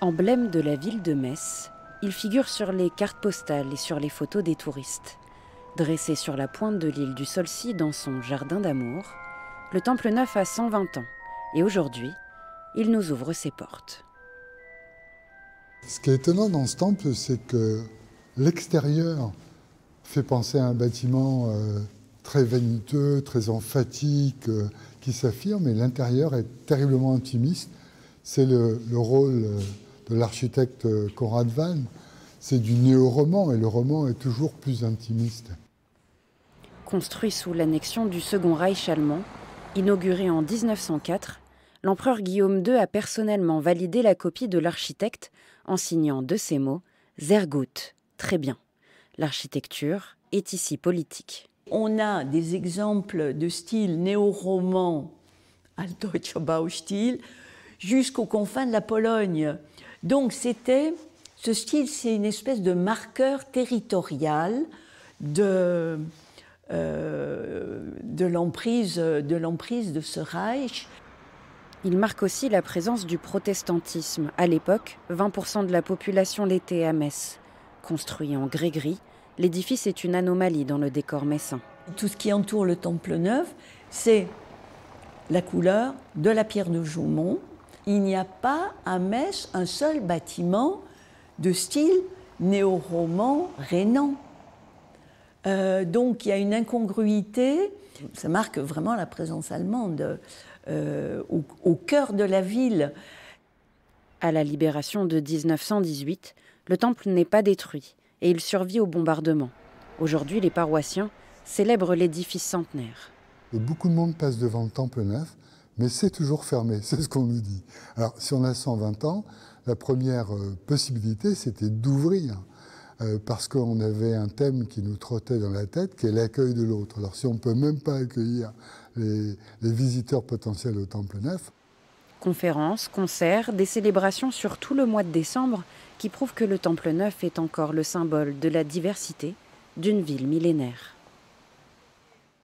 Emblème de la ville de Metz, il figure sur les cartes postales et sur les photos des touristes. Dressé sur la pointe de l'île du Saulcy dans son jardin d'amour, le Temple Neuf a 120 ans et aujourd'hui, il nous ouvre ses portes. Ce qui est étonnant dans ce temple, c'est que l'extérieur fait penser à un bâtiment très vaniteux, très emphatique, qui s'affirme, et l'intérieur est terriblement intimiste. C'est le rôle de l'architecte Conrad Vahn. C'est du néo-roman, et le roman est toujours plus intimiste. Construit sous l'annexion du Second Reich allemand, inauguré en 1904, l'empereur Guillaume II a personnellement validé la copie de l'architecte en signant de ces mots « Sehr gut », très bien. L'architecture est ici politique. On a des exemples de style néo-roman, Altdeutscher Baustil, jusqu'aux confins de la Pologne. Donc ce style, c'est une espèce de marqueur territorial de l'emprise de ce Reich. Il marque aussi la présence du protestantisme. À l'époque, 20% de la population l'était à Metz. Construit en grès-gris, l'édifice est une anomalie dans le décor messin. Tout ce qui entoure le Temple Neuf, c'est la couleur de la pierre de Jaumont. Il n'y a pas à Metz un seul bâtiment de style néo-roman rhénan. Donc il y a une incongruité, ça marque vraiment la présence allemande au cœur de la ville. À la libération de 1918, le temple n'est pas détruit et il survit au bombardement. Aujourd'hui, les paroissiens célèbrent l'édifice centenaire. Beaucoup de monde passe devant le Temple Neuf, mais c'est toujours fermé, c'est ce qu'on nous dit. Alors, si on a 120 ans, la première possibilité, c'était d'ouvrir, parce qu'on avait un thème qui nous trottait dans la tête, qui est l'accueil de l'autre. Alors, si on ne peut même pas accueillir les visiteurs potentiels au Temple Neuf. Conférences, concerts, des célébrations sur tout le mois de décembre qui prouvent que le Temple Neuf est encore le symbole de la diversité d'une ville millénaire.